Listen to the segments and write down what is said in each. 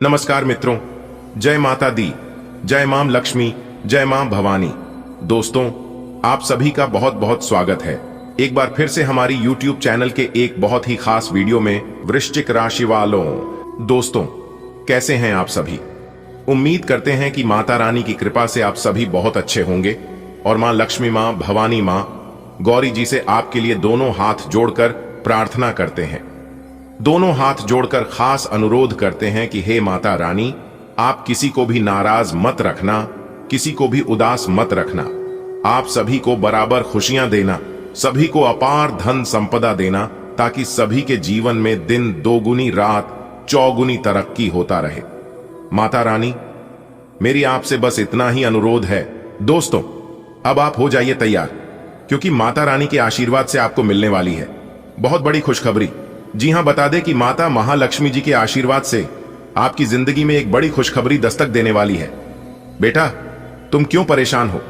नमस्कार मित्रों, जय माता दी, जय मां लक्ष्मी, जय मां भवानी। दोस्तों, आप सभी का बहुत बहुत स्वागत है एक बार फिर से हमारी YouTube चैनल के एक बहुत ही खास वीडियो में वृश्चिक राशि वालों। दोस्तों, कैसे हैं आप सभी? उम्मीद करते हैं कि माता रानी की कृपा से आप सभी बहुत अच्छे होंगे और मां लक्ष्मी, मां भवानी, मां गौरी जी से आपके लिए दोनों हाथ जोड़कर प्रार्थना करते हैं। दोनों हाथ जोड़कर खास अनुरोध करते हैं कि हे माता रानी, आप किसी को भी नाराज मत रखना, किसी को भी उदास मत रखना। आप सभी को बराबर खुशियां देना, सभी को अपार धन संपदा देना, ताकि सभी के जीवन में दिन दोगुनी रात चौगुनी तरक्की होता रहे। माता रानी, मेरी आपसे बस इतना ही अनुरोध है। दोस्तों, अब आप हो जाइए तैयार, क्योंकि माता रानी के आशीर्वाद से आपको मिलने वाली है बहुत बड़ी खुशखबरी। जी हां, बता दें कि माता महालक्ष्मी जी के आशीर्वाद से आपकी जिंदगी में एक बड़ी खुशखबरी दस्तक देने वाली है। बेटा, तुम क्यों परेशान हो?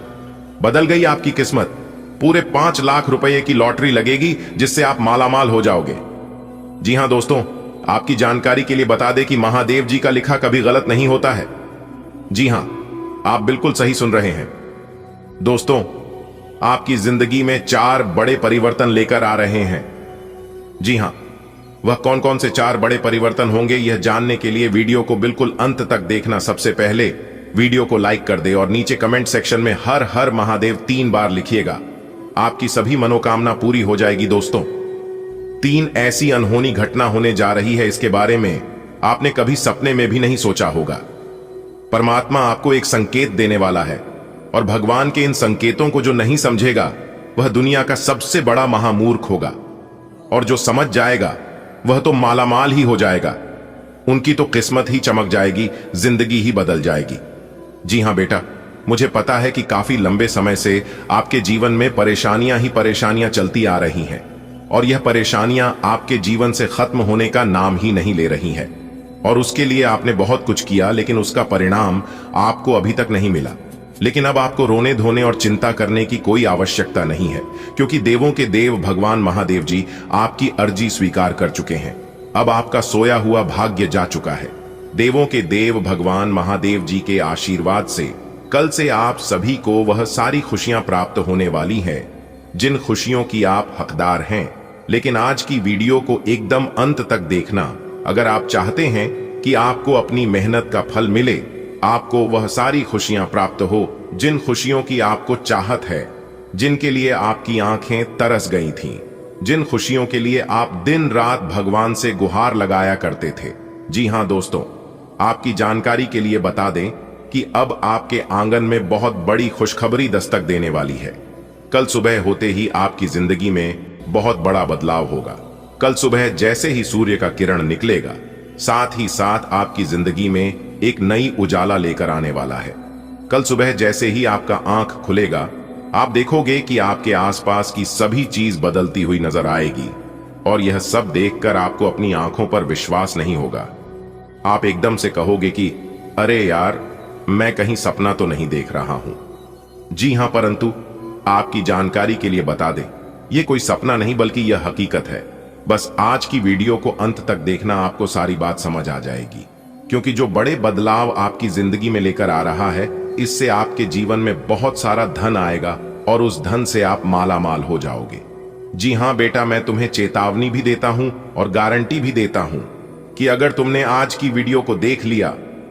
बदल गई आपकी किस्मत। पूरे 5 लाख रुपए की लॉटरी लगेगी, जिससे आप मालामाल हो जाओगे। जी हां दोस्तों, आपकी जानकारी के लिए बता दें कि महादेव जी का लिखा कभी गलत नहीं होता है। जी हां, आप बिल्कुल सही सुन रहे हैं। दोस्तों, आपकी जिंदगी में 4 बड़े परिवर्तन लेकर आ रहे हैं। जी हां, वह कौन कौन से 4 बड़े परिवर्तन होंगे, यह जानने के लिए वीडियो को बिल्कुल अंत तक देखना। सबसे पहले वीडियो को लाइक कर दे और नीचे कमेंट सेक्शन में हर हर महादेव 3 बार लिखिएगा। आपकी सभी मनोकामना पूरी हो जाएगी। दोस्तों, 3 ऐसी अनहोनी घटना होने जा रही है, इसके बारे में आपने कभी सपने में भी नहीं सोचा होगा। परमात्मा आपको एक संकेत देने वाला है और भगवान के इन संकेतों को जो नहीं समझेगा वह दुनिया का सबसे बड़ा महामूर्ख होगा, और जो समझ जाएगा वह तो मालामाल ही हो जाएगा। उनकी तो किस्मत ही चमक जाएगी, जिंदगी ही बदल जाएगी। जी हां बेटा, मुझे पता है कि काफी लंबे समय से आपके जीवन में परेशानियां ही परेशानियां चलती आ रही हैं, और यह परेशानियां आपके जीवन से खत्म होने का नाम ही नहीं ले रही हैं। और उसके लिए आपने बहुत कुछ किया, लेकिन उसका परिणाम आपको अभी तक नहीं मिला। लेकिन अब आपको रोने धोने और चिंता करने की कोई आवश्यकता नहीं है, क्योंकि देवों के देव भगवान महादेव जी आपकी अर्जी स्वीकार कर चुके हैं। अब आपका सोया हुआ भाग्य जा चुका है। देवों के देव भगवान महादेव जी के आशीर्वाद से कल से आप सभी को वह सारी खुशियां प्राप्त होने वाली हैं, जिन खुशियों की आप हकदार हैं। लेकिन आज की वीडियो को एकदम अंत तक देखना, अगर आप चाहते हैं कि आपको अपनी मेहनत का फल मिले, आपको वह सारी खुशियां प्राप्त हो जिन खुशियों की आपको चाहत है, जिनके लिए आपकी आंखें तरस गई थीं, जिन खुशियों के लिए आप दिन रात भगवान से गुहार लगाया करते थे। जी हां दोस्तों, आपकी जानकारी के लिए बता दें कि अब आपके आंगन में बहुत बड़ी खुशखबरी दस्तक देने वाली है। कल सुबह होते ही आपकी जिंदगी में बहुत बड़ा बदलाव होगा। कल सुबह जैसे ही सूर्य का किरण निकलेगा, साथ ही साथ आपकी जिंदगी में एक नई उजाला लेकर आने वाला है। कल सुबह जैसे ही आपका आंख खुलेगा, आप देखोगे कि आपके आसपास की सभी चीज बदलती हुई नजर आएगी, और यह सब देखकर आपको अपनी आंखों पर विश्वास नहीं होगा। आप एकदम से कहोगे कि अरे यार, मैं कहीं सपना तो नहीं देख रहा हूं। जी हां, परंतु आपकी जानकारी के लिए बता दें, यह कोई सपना नहीं बल्कि यह हकीकत है। बस आज की वीडियो को अंत तक देखना, आपको सारी बात समझ आ जाएगी। क्योंकि जो बड़े बदलाव आपकी जिंदगी में लेकर आ रहा है, इससे आपके जीवन में बहुत सारा धन आएगा और उस धन से आप मालामाल हो जाओगे। जी हां बेटा, मैं तुम्हें चेतावनी भी देता हूं और गारंटी भी देता हूं कि अगर तुमने आज की वीडियो को देख लिया,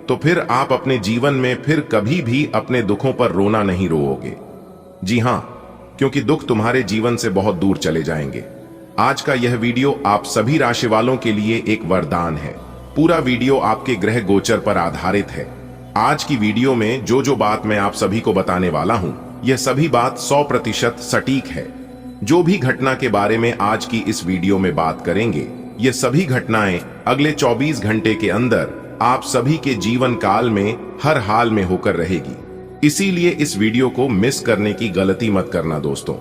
तो फिर आप अपने जीवन में फिर कभी भी अपने दुखों पर रोना नहीं रोओगे। जी हां, क्योंकि दुख तुम्हारे जीवन से बहुत दूर चले जाएंगे। आज का यह वीडियो आप सभी राशि वालों के लिए एक वरदान है। पूरा वीडियो आपके ग्रह गोचर पर आधारित है। आज की वीडियो में जो जो बात मैं आप सभी को बताने वाला हूं, यह सभी बात 100% सटीक है। जो भी घटना के बारे में आज की इस वीडियो में बात करेंगे, ये सभी घटनाएं अगले 24 घंटे के अंदर आप सभी के जीवन काल में हर हाल में होकर रहेगी। इसीलिए इस वीडियो को मिस करने की गलती मत करना। दोस्तों,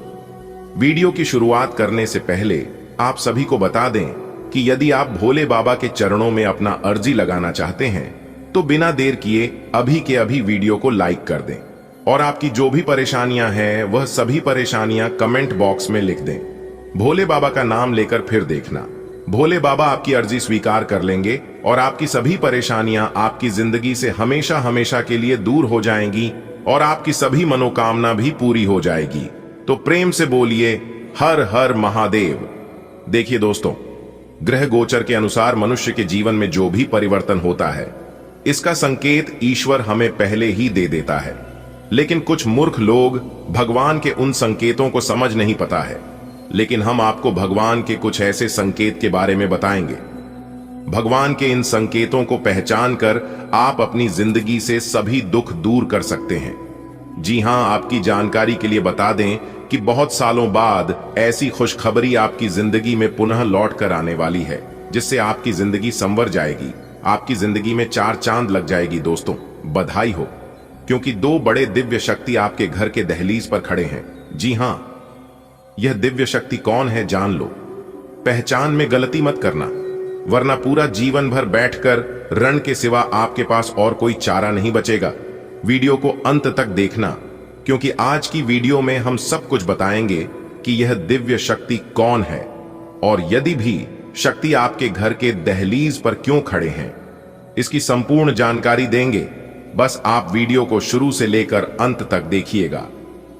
वीडियो की शुरुआत करने से पहले आप सभी को बता दें कि यदि आप भोले बाबा के चरणों में अपना अर्जी लगाना चाहते हैं, तो बिना देर किए अभी के अभी वीडियो को लाइक कर दें, और आपकी जो भी परेशानियां हैं वह सभी परेशानियां कमेंट बॉक्स में लिख दें। भोले बाबा का नाम लेकर फिर देखना, भोले बाबा आपकी अर्जी स्वीकार कर लेंगे और आपकी सभी परेशानियां आपकी जिंदगी से हमेशा हमेशा के लिए दूर हो जाएंगी और आपकी सभी मनोकामना भी पूरी हो जाएगी। तो प्रेम से बोलिए हर हर महादेव। देखिए दोस्तों, ग्रह गोचर के अनुसार मनुष्य के जीवन में जो भी परिवर्तन होता है, इसका संकेत ईश्वर हमें पहले ही दे देता है। लेकिन कुछ मूर्ख लोग भगवान के उन संकेतों को समझ नहीं पाता है। लेकिन हम आपको भगवान के कुछ ऐसे संकेत के बारे में बताएंगे। भगवान के इन संकेतों को पहचान कर आप अपनी जिंदगी से सभी दुख दूर कर सकते हैं। जी हां, आपकी जानकारी के लिए बता दें कि बहुत सालों बाद ऐसी खुशखबरी आपकी जिंदगी में पुनः लौट कर आने वाली है, जिससे आपकी जिंदगी संवर जाएगी, आपकी जिंदगी में चार चांद लग जाएगी। दोस्तों, बधाई हो, क्योंकि दो बड़े दिव्य शक्ति आपके घर के दहलीज पर खड़े हैं। जी हां, यह दिव्य शक्ति कौन है जान लो। पहचान में गलती मत करना, वरना पूरा जीवन भर बैठकर रण के सिवा आपके पास और कोई चारा नहीं बचेगा। वीडियो को अंत तक देखना, क्योंकि आज की वीडियो में हम सब कुछ बताएंगे कि यह दिव्य शक्ति कौन है और यदि भी शक्ति आपके घर के दहलीज पर क्यों खड़े हैं, इसकी संपूर्ण जानकारी देंगे। बस आप वीडियो को शुरू से लेकर अंत तक देखिएगा।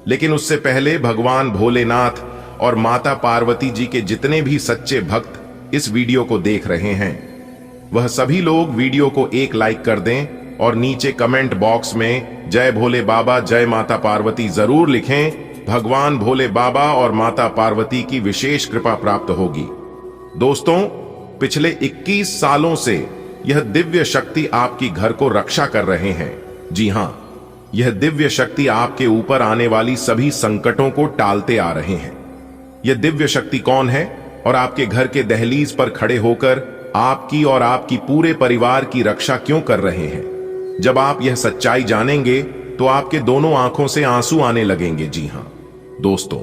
लेकिन उससे पहले भगवान भोलेनाथ और माता पार्वती जी के जितने भी सच्चे भक्त इस वीडियो को देख रहे हैं, वह सभी लोग वीडियो को एक लाइक कर दें और नीचे कमेंट बॉक्स में जय भोले बाबा, जय माता पार्वती जरूर लिखें। भगवान भोले बाबा और माता पार्वती की विशेष कृपा प्राप्त होगी। दोस्तों, पिछले 21 सालों से यह दिव्य शक्ति आपकी घर को रक्षा कर रहे हैं। जी हां, यह दिव्य शक्ति आपके ऊपर आने वाली सभी संकटों को टालते आ रहे हैं। यह दिव्य शक्ति कौन है और आपके घर के दहलीज पर खड़े होकर आपकी और आपकी पूरे परिवार की रक्षा क्यों कर रहे हैं? जब आप यह सच्चाई जानेंगे तो आपके दोनों आंखों से आंसू आने लगेंगे। जी हां दोस्तों,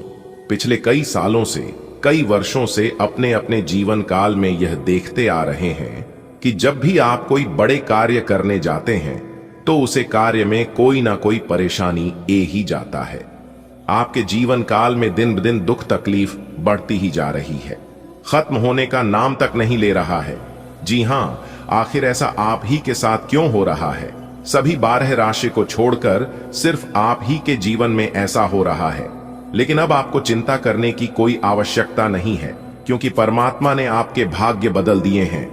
पिछले कई सालों से, कई वर्षों से अपने अपने जीवन काल में यह देखते आ रहे हैं कि जब भी आप कोई बड़े कार्य करने जाते हैं तो उसे कार्य में कोई ना कोई परेशानी ए ही जाता है। आपके जीवन काल में दिन ब दिन दुख तकलीफ बढ़ती ही जा रही है, खत्म होने का नाम तक नहीं ले रहा है। जी हां, आखिर ऐसा आप ही के साथ क्यों हो रहा है? सभी 12 राशि को छोड़कर सिर्फ आप ही के जीवन में ऐसा हो रहा है। लेकिन अब आपको चिंता करने की कोई आवश्यकता नहीं है, क्योंकि परमात्मा ने आपके भाग्य बदल दिए हैं।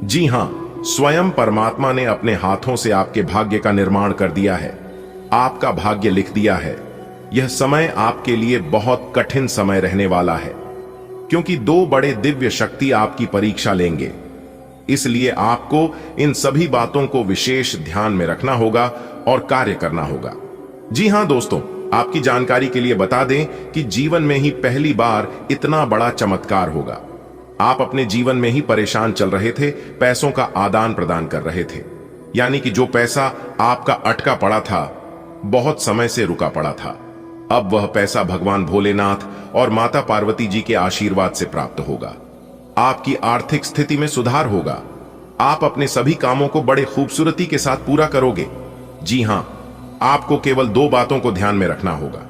जी हां, स्वयं परमात्मा ने अपने हाथों से आपके भाग्य का निर्माण कर दिया है, आपका भाग्य लिख दिया है। यह समय आपके लिए बहुत कठिन समय रहने वाला है, क्योंकि दो बड़े दिव्य शक्ति आपकी परीक्षा लेंगे। इसलिए आपको इन सभी बातों को विशेष ध्यान में रखना होगा और कार्य करना होगा। जी हां दोस्तों, आपकी जानकारी के लिए बता दें कि जीवन में ही पहली बार इतना बड़ा चमत्कार होगा। आप अपने जीवन में ही परेशान चल रहे थे, पैसों का आदान प्रदान कर रहे थे, यानी कि जो पैसा आपका अटका पड़ा था, बहुत समय से रुका पड़ा था, अब वह पैसा भगवान भोलेनाथ और माता पार्वती जी के आशीर्वाद से प्राप्त होगा। आपकी आर्थिक स्थिति में सुधार होगा। आप अपने सभी कामों को बड़े खूबसूरती के साथ पूरा करोगे। जी हां, आपको केवल दो बातों को ध्यान में रखना होगा।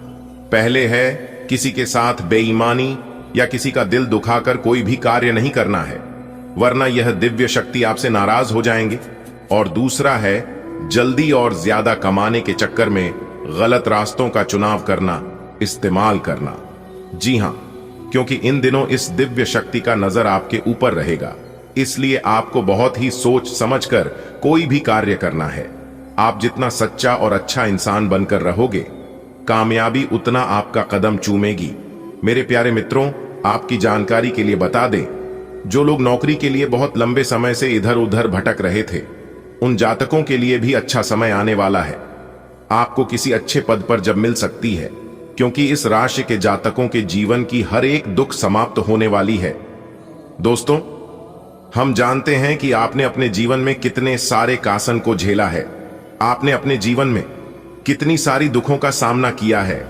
पहले है, किसी के साथ बेईमानी या किसी का दिल दुखाकर कोई भी कार्य नहीं करना है, वरना यह दिव्य शक्ति आपसे नाराज हो जाएंगे। और दूसरा है, जल्दी और ज्यादा कमाने के चक्कर में गलत रास्तों का चुनाव करना, इस्तेमाल करना। जी हां, क्योंकि इन दिनों इस दिव्य शक्ति का नजर आपके ऊपर रहेगा, इसलिए आपको बहुत ही सोच समझकर कोई भी कार्य करना है। आप जितना सच्चा और अच्छा इंसान बनकर रहोगे, कामयाबी उतना आपका कदम चूमेगी। मेरे प्यारे मित्रों, आपकी जानकारी के लिए बता दें, जो लोग नौकरी के लिए बहुत लंबे समय से इधर उधर भटक रहे थे, उन जातकों के लिए भी अच्छा समय आने वाला है। आपको किसी अच्छे पद पर जब मिल सकती है, क्योंकि इस राशि के जातकों के जीवन की हर एक दुख समाप्त होने वाली है। दोस्तों, हम जानते हैं कि आपने अपने जीवन में कितने सारे कासन को झेला है, आपने अपने जीवन में कितनी सारी दुखों का सामना किया है,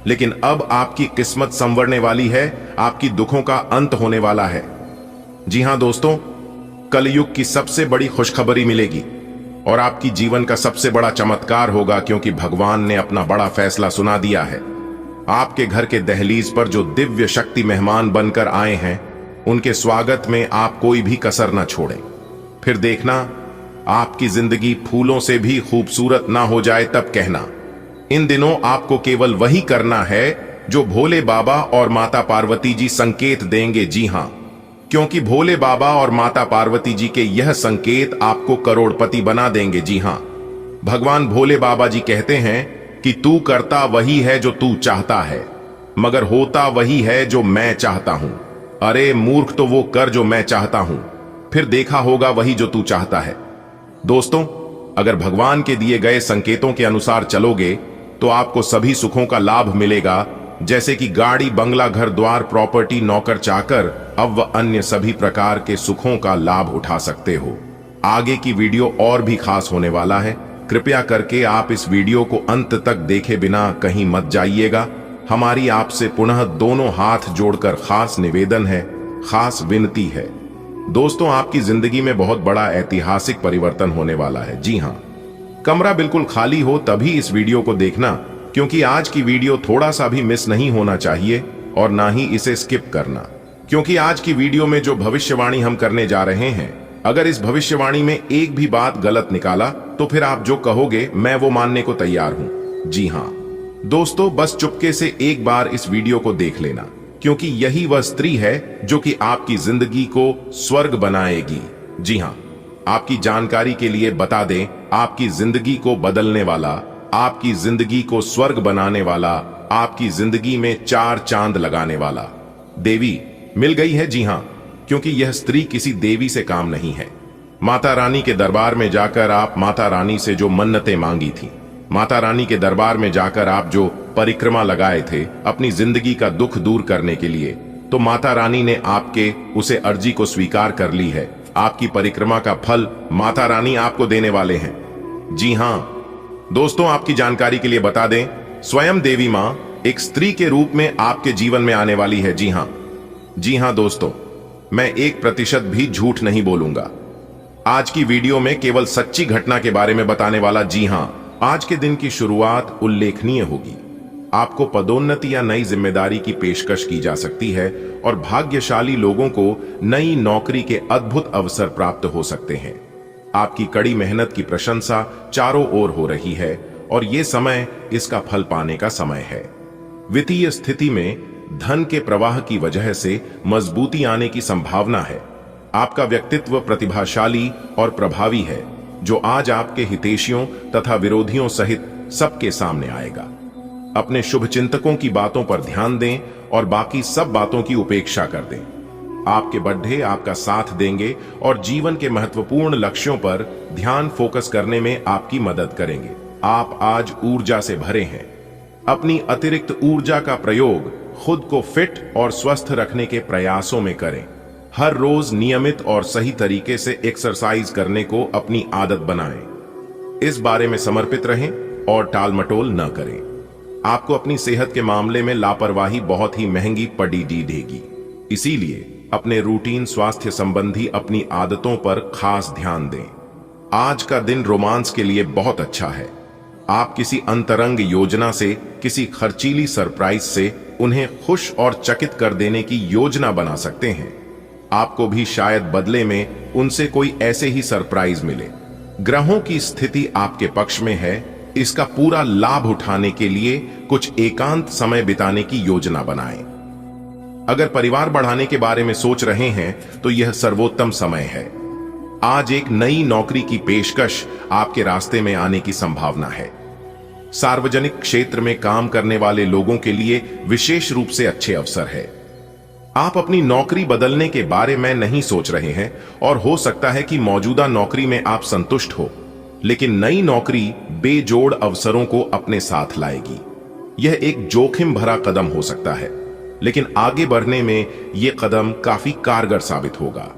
लेकिन अब आपकी किस्मत संवरने वाली है, आपकी दुखों का अंत होने वाला है। जी हां दोस्तों, कलयुग की सबसे बड़ी खुशखबरी मिलेगी और आपकी जीवन का सबसे बड़ा चमत्कार होगा, क्योंकि भगवान ने अपना बड़ा फैसला सुना दिया है। आपके घर के दहलीज पर जो दिव्य शक्ति मेहमान बनकर आए हैं, उनके स्वागत में आप कोई भी कसर न छोड़ें। फिर देखना आपकी जिंदगी फूलों से भी खूबसूरत ना हो जाए तब कहना। इन दिनों आपको केवल वही करना है जो भोले बाबा और माता पार्वती जी संकेत देंगे। जी हां, क्योंकि भोले बाबा और माता पार्वती जी के यह संकेत आपको करोड़पति बना देंगे। जी हां, भगवान भोले बाबा जी कहते हैं कि तू करता वही है जो तू चाहता है, मगर होता वही है जो मैं चाहता हूं। अरे मूर्ख, तो वो कर जो मैं चाहता हूं, फिर देखा होगा वही जो तू चाहता है। दोस्तों, अगर भगवान के दिए गए संकेतों के अनुसार चलोगे तो आपको सभी सुखों का लाभ मिलेगा, जैसे कि गाड़ी, बंगला, घर द्वार, प्रॉपर्टी, नौकर चाकर, अब व अन्य सभी प्रकार के सुखों का लाभ उठा सकते हो। आगे की वीडियो और भी खास होने वाला है। कृपया करके आप इस वीडियो को अंत तक देखे बिना कहीं मत जाइएगा। हमारी आपसे पुनः दोनों हाथ जोड़कर खास निवेदन है, खास विनती है। दोस्तों, आपकी जिंदगी में बहुत बड़ा ऐतिहासिक परिवर्तन होने वाला है। जी हां, कमरा बिल्कुल खाली हो तभी इस वीडियो को देखना, क्योंकि आज की वीडियो थोड़ा सा भी मिस नहीं होना चाहिए और ना ही इसे स्किप करना, क्योंकि आज की वीडियो में जो भविष्यवाणी हम करने जा रहे हैं, अगर इस भविष्यवाणी में एक भी बात गलत निकाला तो फिर आप जो कहोगे मैं वो मानने को तैयार हूं। जी हां दोस्तों, बस चुपके से एक बार इस वीडियो को देख लेना, क्योंकि यही वह स्त्री है जो कि आपकी जिंदगी को स्वर्ग बनाएगी। जी हां, आपकी जानकारी के लिए बता दें, आपकी जिंदगी को बदलने वाला, आपकी जिंदगी को स्वर्ग बनाने वाला, आपकी जिंदगी में 4 चांद लगाने वाला देवी मिल गई है। जी हां, क्योंकि यह स्त्री किसी देवी से काम नहीं है। माता रानी के दरबार में जाकर आप माता रानी से जो मन्नतें मांगी थी, माता रानी के दरबार में जाकर आप जो परिक्रमा लगाए थे अपनी जिंदगी का दुख दूर करने के लिए, तो माता रानी ने आपके उसे अर्जी को स्वीकार कर ली है। आपकी परिक्रमा का फल माता रानी आपको देने वाले हैं। जी हां दोस्तों, आपकी जानकारी के लिए बता दें, स्वयं देवी मां एक स्त्री के रूप में आपके जीवन में आने वाली है। जी हां दोस्तों, मैं 1% भी झूठ नहीं बोलूंगा। आज की वीडियो में केवल सच्ची घटना के बारे में बताने वाला। जी हां, आज के दिन की शुरुआत उल्लेखनीय होगी। आपको पदोन्नति या नई जिम्मेदारी की पेशकश की जा सकती है और भाग्यशाली लोगों को नई नौकरी के अद्भुत अवसर प्राप्त हो सकते हैं। आपकी कड़ी मेहनत की प्रशंसा चारों ओर हो रही है और ये समय इसका फल पाने का समय है। वित्तीय स्थिति में धन के प्रवाह की वजह से मजबूती आने की संभावना है। आपका व्यक्तित्व प्रतिभाशाली और प्रभावी है, जो आज आपके हितैषियों तथा विरोधियों सहित सबके सामने आएगा। अपने शुभ चिंतकों की बातों पर ध्यान दें और बाकी सब बातों की उपेक्षा कर दें। आपके बढ़े आपका साथ देंगे और जीवन के महत्वपूर्ण लक्ष्यों पर ध्यान फोकस करने में आपकी मदद करेंगे। आप आज ऊर्जा से भरे हैं। अपनी अतिरिक्त ऊर्जा का प्रयोग खुद को फिट और स्वस्थ रखने के प्रयासों में करें। हर रोज नियमित और सही तरीके से एक्सरसाइज करने को अपनी आदत बनाएं। इस बारे में समर्पित रहें और टालमटोल न करें। आपको अपनी सेहत के मामले में लापरवाही बहुत ही महंगी पड़ी देगी। इसीलिए अपने रूटीन स्वास्थ्य संबंधी अपनी आदतों पर खास ध्यान दें। आज का दिन रोमांस के लिए बहुत अच्छा है। आप किसी अंतरंग योजना से, किसी खर्चीली सरप्राइज से उन्हें खुश और चकित कर देने की योजना बना सकते हैं। आपको भी शायद बदले में उनसे कोई ऐसे ही सरप्राइज मिले। ग्रहों की स्थिति आपके पक्ष में है। इसका पूरा लाभ उठाने के लिए कुछ एकांत समय बिताने की योजना बनाएं। अगर परिवार बढ़ाने के बारे में सोच रहे हैं तो यह सर्वोत्तम समय है। आज एक नई नौकरी की पेशकश आपके रास्ते में आने की संभावना है। सार्वजनिक क्षेत्र में काम करने वाले लोगों के लिए विशेष रूप से अच्छे अवसर है। आप अपनी नौकरी बदलने के बारे में नहीं सोच रहे हैं और हो सकता है कि मौजूदा नौकरी में आप संतुष्ट हो, लेकिन नई नौकरी बेजोड़ अवसरों को अपने साथ लाएगी। यह एक जोखिम भरा कदम हो सकता है, लेकिन आगे बढ़ने में यह कदम काफी कारगर साबित होगा।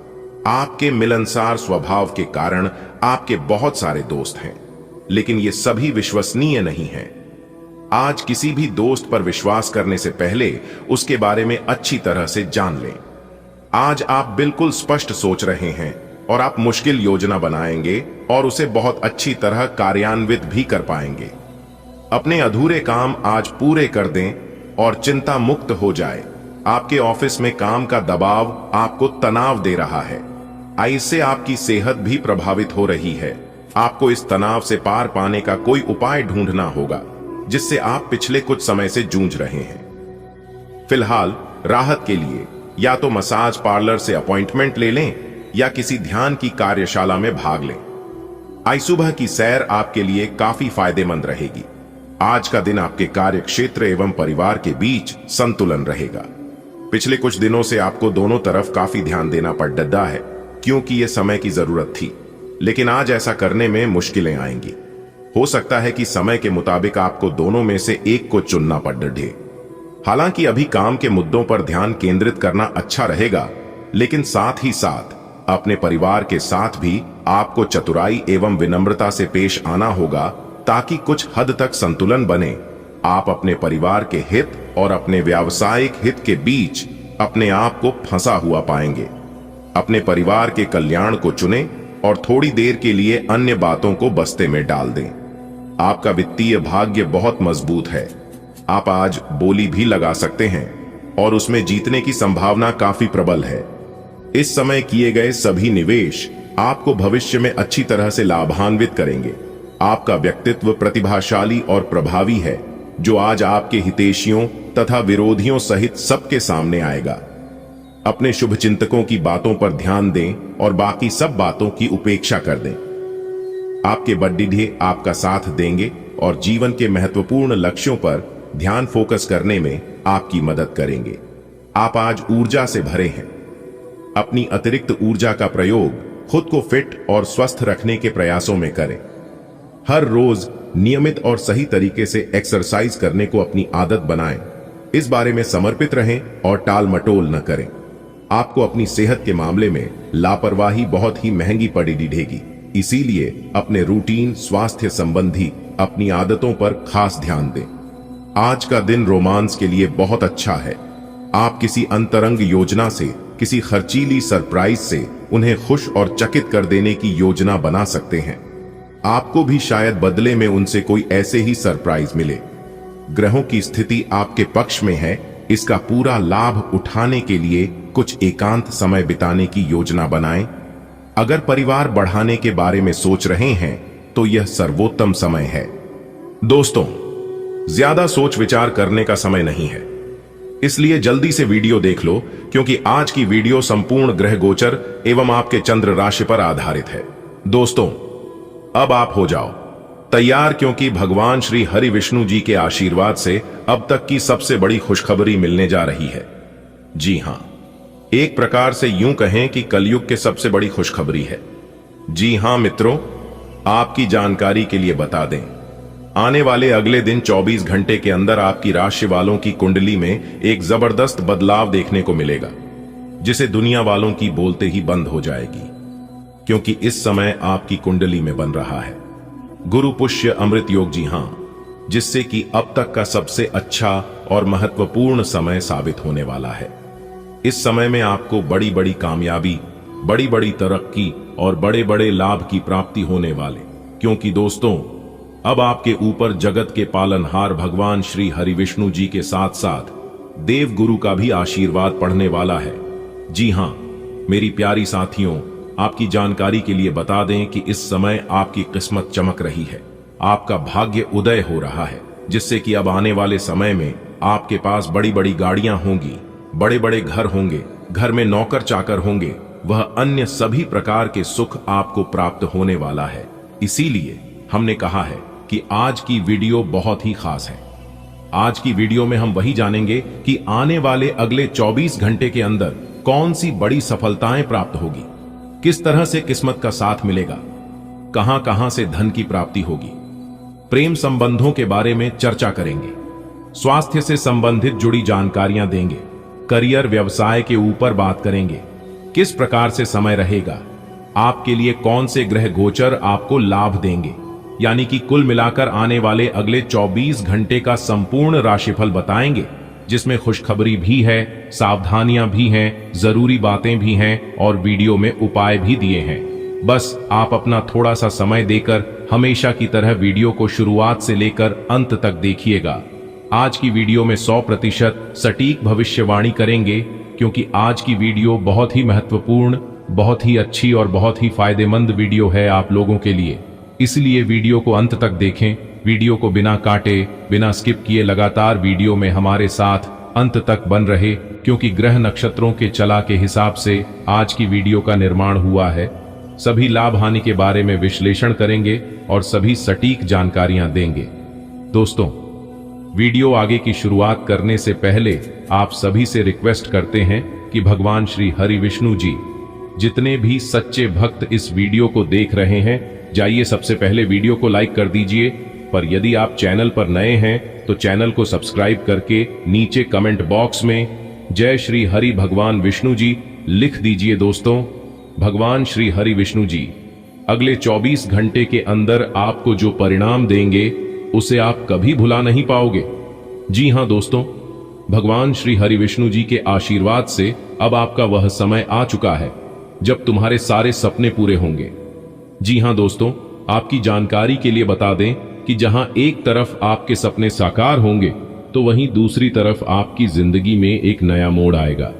आपके मिलनसार स्वभाव के कारण आपके बहुत सारे दोस्त हैं, लेकिन ये सभी विश्वसनीय नहीं हैं। आज किसी भी दोस्त पर विश्वास करने से पहले उसके बारे में अच्छी तरह से जान लें। आज आप बिल्कुल स्पष्ट सोच रहे हैं और आप मुश्किल योजना बनाएंगे और उसे बहुत अच्छी तरह कार्यान्वित भी कर पाएंगे। अपने अधूरे काम आज पूरे कर दें और चिंता मुक्त हो जाए। आपके ऑफिस में काम का दबाव आपको तनाव दे रहा है। इससे आपकी सेहत भी प्रभावित हो रही है। आपको इस तनाव से पार पाने का कोई उपाय ढूंढना होगा जिससे आप पिछले कुछ समय से जूझ रहे हैं। फिलहाल राहत के लिए या तो मसाज पार्लर से अपॉइंटमेंट ले लें या किसी ध्यान की कार्यशाला में भाग लें। आज सुबह की सैर आपके लिए काफी फायदेमंद रहेगी। आज का दिन आपके कार्य क्षेत्र एवं परिवार के बीच संतुलन रहेगा। पिछले कुछ दिनों से आपको दोनों तरफ काफी ध्यान देना पड़ रहा है क्योंकि यह समय की जरूरत थी, लेकिन आज ऐसा करने में मुश्किलें आएंगी। हो सकता है कि समय के मुताबिक आपको दोनों में से एक को चुनना पड़ रहे। हालांकि अभी काम के मुद्दों पर ध्यान केंद्रित करना अच्छा रहेगा, लेकिन साथ ही साथ अपने परिवार के साथ भी आपको चतुराई एवं विनम्रता से पेश आना होगा ताकि कुछ हद तक संतुलन बने। आप अपने परिवार के हित और अपने व्यावसायिक हित के बीच अपने आप को फंसा हुआ पाएंगे। अपने परिवार के कल्याण को चुनें और थोड़ी देर के लिए अन्य बातों को बस्ते में डाल दें। आपका वित्तीय भाग्य बहुत मजबूत है। आप आज बोली भी लगा सकते हैं और उसमें जीतने की संभावना काफी प्रबल है। इस समय किए गए सभी निवेश आपको भविष्य में अच्छी तरह से लाभान्वित करेंगे। आपका व्यक्तित्व प्रतिभाशाली और प्रभावी है जो आज आपके हितैषियों तथा विरोधियों सहित सबके सामने आएगा। अपने शुभचिंतकों की बातों पर ध्यान दें और बाकी सब बातों की उपेक्षा कर दें। आपके बड्डे आपका साथ देंगे और जीवन के महत्वपूर्ण लक्ष्यों पर ध्यान फोकस करने में आपकी मदद करेंगे। आप आज ऊर्जा से भरे हैं। अपनी अतिरिक्त ऊर्जा का प्रयोग खुद को फिट और स्वस्थ रखने के प्रयासों में करें। हर रोज नियमित और सही तरीके से एक्सरसाइज करने को अपनी आदत बनाएं। इस बारे में समर्पित रहें और टाल मटोल न करें। आपको अपनी सेहत के मामले में लापरवाही बहुत ही महंगी पड़ी दिखेगी, इसीलिए अपने रूटीन स्वास्थ्य संबंधी अपनी आदतों पर खास ध्यान दें। आज का दिन रोमांस के लिए बहुत अच्छा है। आप किसी अंतरंग योजना से, किसी खर्चीली सरप्राइज से उन्हें खुश और चकित कर देने की योजना बना सकते हैं। आपको भी शायद बदले में उनसे कोई ऐसे ही सरप्राइज मिले। ग्रहों की स्थिति आपके पक्ष में है। इसका पूरा लाभ उठाने के लिए कुछ एकांत समय बिताने की योजना बनाएं। अगर परिवार बढ़ाने के बारे में सोच रहे हैं तो यह सर्वोत्तम समय है। दोस्तों, ज्यादा सोच विचार करने का समय नहीं है, इसलिए जल्दी से वीडियो देख लो क्योंकि आज की वीडियो संपूर्ण ग्रह गोचर एवं आपके चंद्र राशि पर आधारित है। दोस्तों, अब आप हो जाओ तैयार क्योंकि भगवान श्री हरि विष्णु जी के आशीर्वाद से अब तक की सबसे बड़ी खुशखबरी मिलने जा रही है। जी हां, एक प्रकार से यूं कहें कि कलयुग के सबसे बड़ी खुशखबरी है। जी हां मित्रों, आपकी जानकारी के लिए बता दें, आने वाले अगले दिन 24 घंटे के अंदर आपकी राशि वालों की कुंडली में एक जबरदस्त बदलाव देखने को मिलेगा जिसे दुनिया वालों की बोलते ही बंद हो जाएगी, क्योंकि इस समय आपकी कुंडली में बन रहा है गुरु पुष्य अमृत योग। जी हां, जिससे कि अब तक का सबसे अच्छा और महत्वपूर्ण समय साबित होने वाला है। इस समय में आपको बड़ी बड़ी कामयाबी, बड़ी बड़ी तरक्की और बड़े बड़े लाभ की प्राप्ति होने वाले, क्योंकि दोस्तों अब आपके ऊपर जगत के पालनहार भगवान श्री हरि विष्णु जी के साथ साथ देव गुरु का भी आशीर्वाद पड़ने वाला है। जी हां मेरी प्यारी साथियों, आपकी जानकारी के लिए बता दें कि इस समय आपकी किस्मत चमक रही है। आपका भाग्य उदय हो रहा है, जिससे कि अब आने वाले समय में आपके पास बड़ी बड़ी गाड़ियां होंगी, बड़े बड़े घर होंगे, घर में नौकर चाकर होंगे, वह अन्य सभी प्रकार के सुख आपको प्राप्त होने वाला है। इसीलिए हमने कहा है कि आज की वीडियो बहुत ही खास है। आज की वीडियो में हम वही जानेंगे कि आने वाले अगले 24 घंटे के अंदर कौन सी बड़ी सफलताएं प्राप्त होगी, किस तरह से किस्मत का साथ मिलेगा, कहां कहां से धन की प्राप्ति होगी, प्रेम संबंधों के बारे में चर्चा करेंगे, स्वास्थ्य से संबंधित जुड़ी जानकारियां देंगे, करियर व्यवसाय के ऊपर बात करेंगे, किस प्रकार से समय रहेगा, आपके लिए कौन से ग्रह गोचर आपको लाभ देंगे, यानी कि कुल मिलाकर आने वाले अगले 24 घंटे का संपूर्ण राशिफल बताएंगे, जिसमें खुशखबरी भी है, सावधानियां भी हैं, जरूरी बातें भी हैं और वीडियो में उपाय भी दिए हैं। बस आप अपना थोड़ा सा समय देकर हमेशा की तरह वीडियो को शुरुआत से लेकर अंत तक देखिएगा। आज की वीडियो में 100% सटीक भविष्यवाणी करेंगे, क्योंकि आज की वीडियो बहुत ही महत्वपूर्ण, बहुत ही अच्छी और बहुत ही फायदेमंद वीडियो है आप लोगों के लिए। इसलिए वीडियो को अंत तक देखें। वीडियो को बिना काटे, बिना स्किप किए लगातार वीडियो में हमारे साथ अंत तक बन रहे, क्योंकि ग्रह नक्षत्रों के चला के हिसाब से आज की वीडियो का निर्माण हुआ है। सभी लाभ हानि के बारे में विश्लेषण करेंगे और सभी सटीक जानकारियां देंगे। दोस्तों, वीडियो आगे की शुरुआत करने से पहले आप सभी से रिक्वेस्ट करते हैं कि भगवान श्री हरि विष्णु जी, जितने भी सच्चे भक्त इस वीडियो को देख रहे हैं, जाइए सबसे पहले वीडियो को लाइक कर दीजिए। पर यदि आप चैनल पर नए हैं तो चैनल को सब्सक्राइब करके नीचे कमेंट बॉक्स में जय श्री हरि भगवान विष्णु जी लिख दीजिए। दोस्तों, भगवान श्री हरि विष्णु जी अगले 24 घंटे के अंदर आपको जो परिणाम देंगे उसे आप कभी भुला नहीं पाओगे। जी हां दोस्तों, भगवान श्री हरि विष्णु जी के आशीर्वाद से अब आपका वह समय आ चुका है जब तुम्हारे सारे सपने पूरे होंगे। जी हां दोस्तों, आपकी जानकारी के लिए बता दें कि जहां एक तरफ आपके सपने साकार होंगे तो वहीं दूसरी तरफ आपकी जिंदगी में एक नया मोड़ आएगा।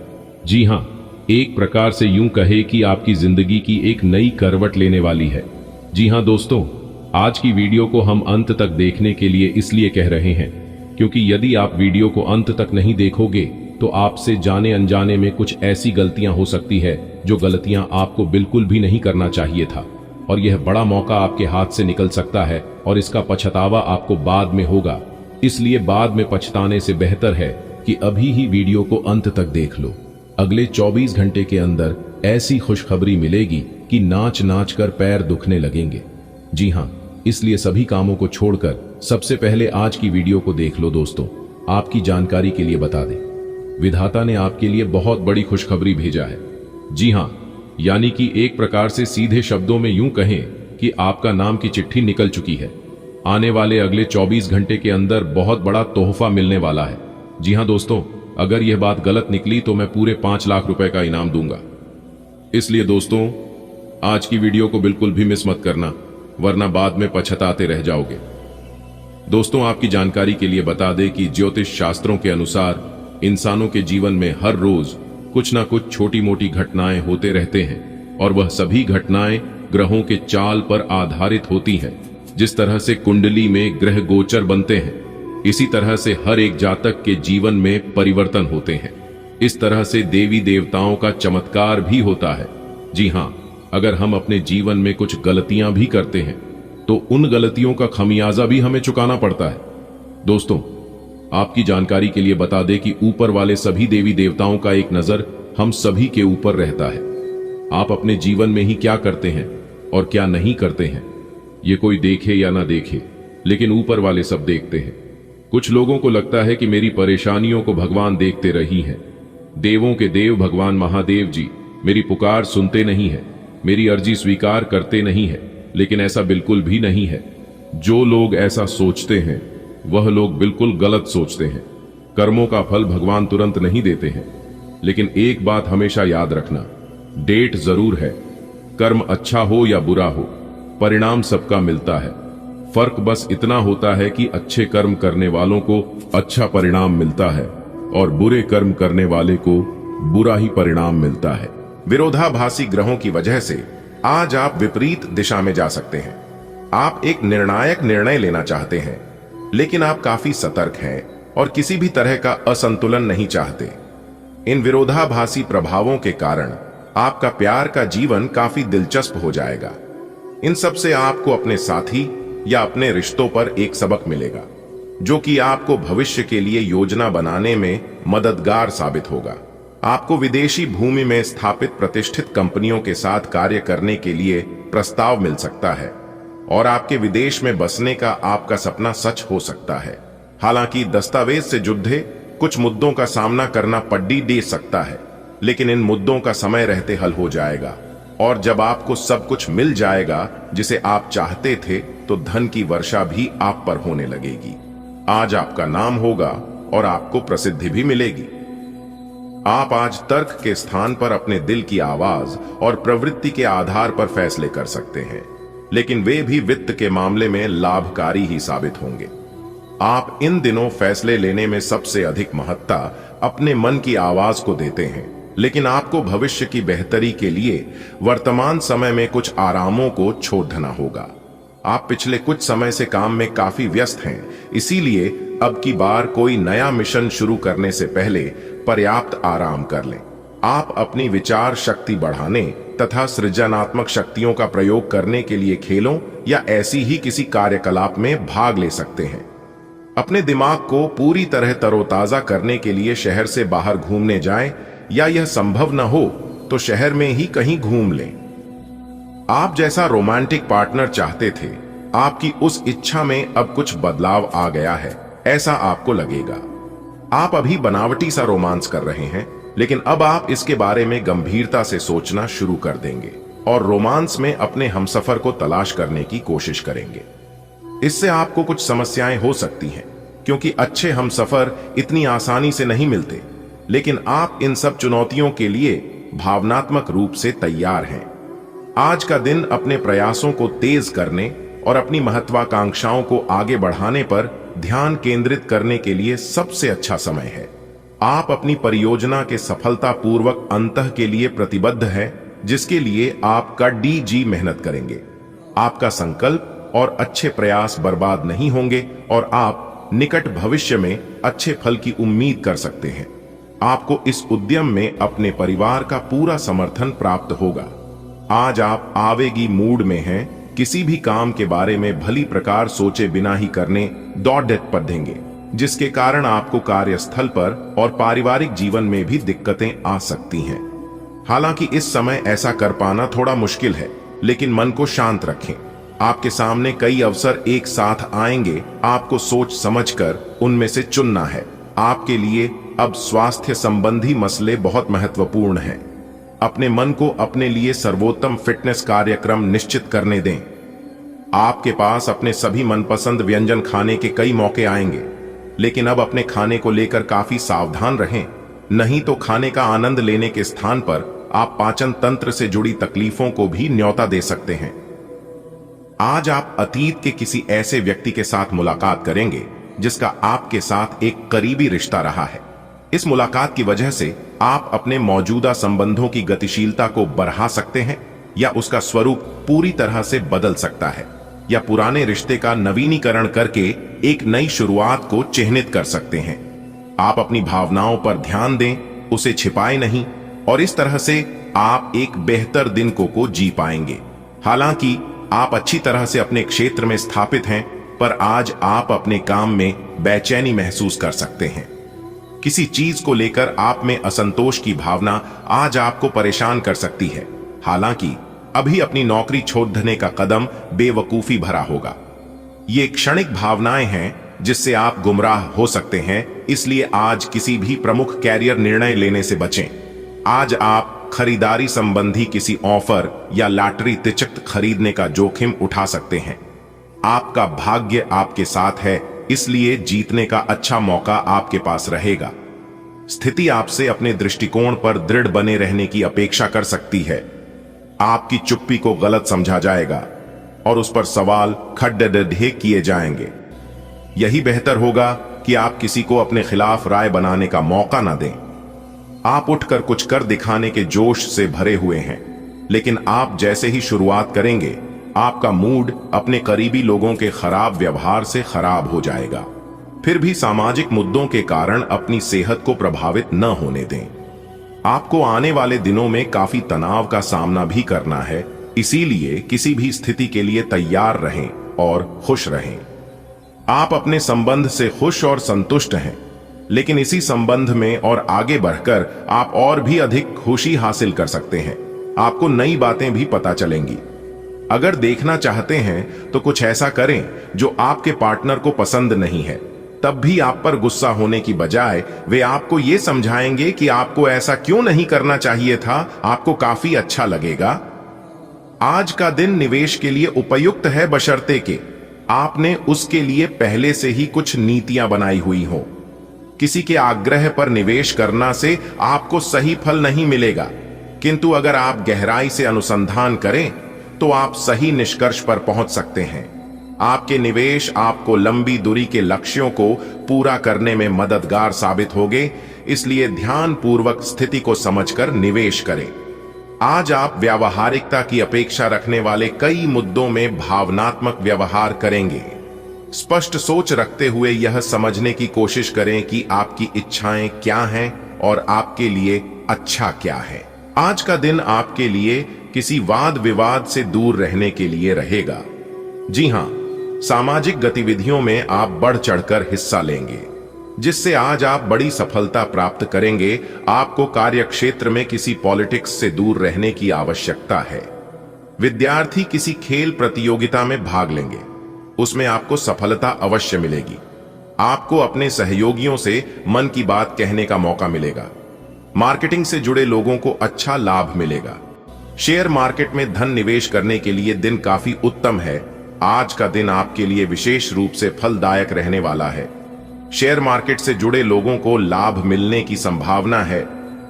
जी हां, एक प्रकार से यूं कहे कि आपकी जिंदगी की एक नई करवट लेने वाली है। जी हां दोस्तों, आज की वीडियो को हम अंत तक देखने के लिए इसलिए कह रहे हैं क्योंकि यदि आप वीडियो को अंत तक नहीं देखोगे तो आपसे जाने अनजाने में कुछ ऐसी गलतियां हो सकती है जो गलतियां आपको बिल्कुल भी नहीं करना चाहिए था, और यह बड़ा मौका आपके हाथ से निकल सकता है और इसका पछतावा आपको बाद में होगा। इसलिए बाद में पछताने से बेहतर है कि अभी ही वीडियो को अंत तक देख लो। अगले 24 घंटे के अंदर ऐसी खुशखबरी मिलेगी कि नाच नाच कर पैर दुखने लगेंगे। जी हां, इसलिए सभी कामों को छोड़कर सबसे पहले आज की वीडियो को देख लो। दोस्तों, आपकी जानकारी के लिए बता दें, विधाता ने आपके लिए बहुत बड़ी खुशखबरी भेजा है। जी हां, यानी कि एक प्रकार से सीधे शब्दों में यूं कहें कि आपका नाम की चिट्ठी निकल चुकी है। आने वाले अगले 24 घंटे के अंदर बहुत बड़ा तोहफा मिलने वाला है। जी हां दोस्तों, अगर यह बात गलत निकली तो मैं पूरे 5 लाख रुपए का इनाम दूंगा। इसलिए दोस्तों, आज की वीडियो को बिल्कुल भी मिस मत करना, वरना बाद में पछताते रह जाओगे। दोस्तों, आपकी जानकारी के लिए बता दें कि ज्योतिष शास्त्रों के अनुसार इंसानों के जीवन में हर रोज कुछ ना कुछ छोटी मोटी घटनाएं होते रहते हैं, और वह सभी घटनाएं ग्रहों के चाल पर आधारित होती हैं। जिस तरह से कुंडली में ग्रह गोचर बनते हैं, इसी तरह से हर एक जातक के जीवन में परिवर्तन होते हैं। इस तरह से देवी देवताओं का चमत्कार भी होता है। जी हां, अगर हम अपने जीवन में कुछ गलतियां भी करते हैं तो उन गलतियों का खमियाजा भी हमें चुकाना पड़ता है। दोस्तों, आपकी जानकारी के लिए बता दें कि ऊपर वाले सभी देवी देवताओं का एक नजर हम सभी के ऊपर रहता है। आप अपने जीवन में ही क्या करते हैं और क्या नहीं करते हैं, ये कोई देखे या ना देखे, लेकिन ऊपर वाले सब देखते हैं। कुछ लोगों को लगता है कि मेरी परेशानियों को भगवान देखते रही हैं। देवों के देव भगवान महादेव जी मेरी पुकार सुनते नहीं है, मेरी अर्जी स्वीकार करते नहीं है, लेकिन ऐसा बिल्कुल भी नहीं है। जो लोग ऐसा सोचते हैं वह लोग बिल्कुल गलत सोचते हैं। कर्मों का फल भगवान तुरंत नहीं देते हैं, लेकिन एक बात हमेशा याद रखना, डेट जरूर है। कर्म अच्छा हो या बुरा हो, परिणाम सबका मिलता है। फर्क बस इतना होता है कि अच्छे कर्म करने वालों को अच्छा परिणाम मिलता है और बुरे कर्म करने वाले को बुरा ही परिणाम मिलता है। विरोधाभासी ग्रहों की वजह से आज आप विपरीत दिशा में जा सकते हैं। आप एक निर्णायक निर्णय लेना चाहते हैं, लेकिन आप काफी सतर्क हैं और किसी भी तरह का असंतुलन नहीं चाहते। इन विरोधाभासी प्रभावों के कारण आपका प्यार का जीवन काफी दिलचस्प हो जाएगा। इन सब से आपको अपने साथी या अपने रिश्तों पर एक सबक मिलेगा, जो कि आपको भविष्य के लिए योजना बनाने में मददगार साबित होगा। आपको विदेशी भूमि में स्थापित प्रतिष्ठित कंपनियों के साथ कार्य करने के लिए प्रस्ताव मिल सकता है और आपके विदेश में बसने का आपका सपना सच हो सकता है। हालांकि दस्तावेज से जुड़े कुछ मुद्दों का सामना करना पड्डी दे सकता है, लेकिन इन मुद्दों का समय रहते हल हो जाएगा और जब आपको सब कुछ मिल जाएगा जिसे आप चाहते थे, तो धन की वर्षा भी आप पर होने लगेगी। आज आपका नाम होगा और आपको प्रसिद्धि भी मिलेगी। आप आज तर्क के स्थान पर अपने दिल की आवाज और प्रवृत्ति के आधार पर फैसले कर सकते हैं, लेकिन वे भी वित्त के मामले में लाभकारी ही साबित होंगे। आप इन दिनों फैसले लेने में सबसे अधिक महत्ता अपने मन की आवाज को देते हैं, लेकिन आपको भविष्य की बेहतरी के लिए वर्तमान समय में कुछ आरामों को छोड़ देना होगा। आप पिछले कुछ समय से काम में काफी व्यस्त हैं, इसीलिए अब की बार कोई नया मिशन शुरू करने से पहले पर्याप्त आराम कर लें। आप अपनी विचार शक्ति बढ़ाने तथा सृजनात्मक शक्तियों का प्रयोग करने के लिए खेलों या ऐसी ही किसी कार्यकलाप में भाग ले सकते हैं। अपने दिमाग को पूरी तरह तरोताजा करने के लिए शहर से बाहर घूमने जाएं, या यह संभव न हो तो शहर में ही कहीं घूम लें। आप जैसा रोमांटिक पार्टनर चाहते थे, आपकी उस इच्छा में अब कुछ बदलाव आ गया है, ऐसा आपको लगेगा। आप अभी बनावटी सा रोमांस कर रहे हैं, लेकिन अब आप इसके बारे में गंभीरता से सोचना शुरू कर देंगे और रोमांस में अपने हमसफर को तलाश करने की कोशिश करेंगे। इससे आपको कुछ समस्याएं हो सकती हैं, क्योंकि अच्छे हमसफर इतनी आसानी से नहीं मिलते, लेकिन आप इन सब चुनौतियों के लिए भावनात्मक रूप से तैयार हैं। आज का दिन अपने प्रयासों को तेज करने और अपनी महत्वाकांक्षाओं को आगे बढ़ाने पर ध्यान केंद्रित करने के लिए सबसे अच्छा समय है। आप अपनी परियोजना के सफलतापूर्वक अंत के लिए प्रतिबद्ध हैं, जिसके लिए आप कड़ी जी मेहनत करेंगे। आपका संकल्प और अच्छे प्रयास बर्बाद नहीं होंगे और आप निकट भविष्य में अच्छे फल की उम्मीद कर सकते हैं। आपको इस उद्यम में अपने परिवार का पूरा समर्थन प्राप्त होगा। आज आप आवेगी मूड में हैं, किसी भी काम के बारे में भली प्रकार सोचे बिना ही करने दौड़ पड़ देंगे, जिसके कारण आपको कार्यस्थल पर और पारिवारिक जीवन में भी दिक्कतें आ सकती हैं। हालांकि इस समय ऐसा कर पाना थोड़ा मुश्किल है, लेकिन मन को शांत रखें। आपके सामने कई अवसर एक साथ आएंगे, आपको सोच समझकर उनमें से चुनना है। आपके लिए अब स्वास्थ्य संबंधी मसले बहुत महत्वपूर्ण हैं। अपने मन को अपने लिए सर्वोत्तम फिटनेस कार्यक्रम निश्चित करने दें। आपके पास अपने सभी मनपसंद व्यंजन खाने के कई मौके आएंगे, लेकिन अब अपने खाने को लेकर काफी सावधान रहें, नहीं तो खाने का आनंद लेने के स्थान पर आप पाचन तंत्र से जुड़ी तकलीफों को भी न्योता दे सकते हैं। आज आप अतीत के किसी ऐसे व्यक्ति के साथ मुलाकात करेंगे जिसका आपके साथ एक करीबी रिश्ता रहा है। इस मुलाकात की वजह से आप अपने मौजूदा संबंधों की गतिशीलता को बढ़ा सकते हैं, या उसका स्वरूप पूरी तरह से बदल सकता है, या पुराने रिश्ते का नवीनीकरण करके एक नई शुरुआत को चिह्नित कर सकते हैं। आप अपनी भावनाओं पर ध्यान दें, उसे छिपाएं नहीं, और इस तरह से आप एक बेहतर दिन को जी पाएंगे। हालांकि आप अच्छी तरह से अपने क्षेत्र में स्थापित हैं, पर आज आप अपने काम में बेचैनी महसूस कर सकते हैं। किसी चीज को लेकर आप में असंतोष की भावना आज आपको परेशान कर सकती है। हालांकि अभी अपनी नौकरी छोड़ देने का कदम बेवकूफी भरा होगा। ये क्षणिक भावनाएं हैं जिससे आप गुमराह हो सकते हैं, इसलिए आज किसी भी प्रमुख कैरियर निर्णय लेने से बचें। आज आप खरीदारी संबंधी किसी ऑफर या लॉटरी टिकट खरीदने का जोखिम उठा सकते हैं। आपका भाग्य आपके साथ है, इसलिए जीतने का अच्छा मौका आपके पास रहेगा। स्थिति आपसे अपने दृष्टिकोण पर दृढ़ बने रहने की अपेक्षा कर सकती है। आपकी चुप्पी को गलत समझा जाएगा और उस पर सवाल खड़े किए जाएंगे। यही बेहतर होगा कि आप किसी को अपने खिलाफ राय बनाने का मौका ना दें। आप उठकर कुछ कर दिखाने के जोश से भरे हुए हैं, लेकिन आप जैसे ही शुरुआत करेंगे, आपका मूड अपने करीबी लोगों के खराब व्यवहार से खराब हो जाएगा। फिर भी सामाजिक मुद्दों के कारण अपनी सेहत को प्रभावित न होने दें। आपको आने वाले दिनों में काफी तनाव का सामना भी करना है, इसीलिए किसी भी स्थिति के लिए तैयार रहें और खुश रहें। आप अपने संबंध से खुश और संतुष्ट हैं, लेकिन इसी संबंध में और आगे बढ़कर आप और भी अधिक खुशी हासिल कर सकते हैं। आपको नई बातें भी पता चलेंगी। अगर देखना चाहते हैं तो कुछ ऐसा करें जो आपके पार्टनर को पसंद नहीं है, तब भी आप पर गुस्सा होने की बजाय वे आपको ये समझाएंगे कि आपको ऐसा क्यों नहीं करना चाहिए था, आपको काफी अच्छा लगेगा। आज का दिन निवेश के लिए उपयुक्त है, बशर्ते कि आपने उसके लिए पहले से ही कुछ नीतियां बनाई हुई हो। किसी के आग्रह पर निवेश करना से आपको सही फल नहीं मिलेगा, किंतु अगर आप गहराई से अनुसंधान करें तो आप सही निष्कर्ष पर पहुंच सकते हैं। आपके निवेश आपको लंबी दूरी के लक्ष्यों को पूरा करने में मददगार साबित होंगे, इसलिए ध्यानपूर्वक स्थिति को समझकर निवेश करें। आज आप व्यावहारिकता की अपेक्षा रखने वाले कई मुद्दों में भावनात्मक व्यवहार करेंगे। स्पष्ट सोच रखते हुए यह समझने की कोशिश करें कि आपकी इच्छाएं क्या हैं और आपके लिए अच्छा क्या है। आज का दिन आपके लिए किसी वाद विवाद से दूर रहने के लिए रहेगा। जी हां, सामाजिक गतिविधियों में आप बढ़ चढ़कर हिस्सा लेंगे, जिससे आज आप बड़ी सफलता प्राप्त करेंगे। आपको कार्यक्षेत्र में किसी पॉलिटिक्स से दूर रहने की आवश्यकता है। विद्यार्थी किसी खेल प्रतियोगिता में भाग लेंगे, उसमें आपको सफलता अवश्य मिलेगी। आपको अपने सहयोगियों से मन की बात कहने का मौका मिलेगा। मार्केटिंग से जुड़े लोगों को अच्छा लाभ मिलेगा। शेयर मार्केट में धन निवेश करने के लिए दिन काफी उत्तम है। आज का दिन आपके लिए विशेष रूप से फलदायक रहने वाला है। शेयर मार्केट से जुड़े लोगों को लाभ मिलने की संभावना है,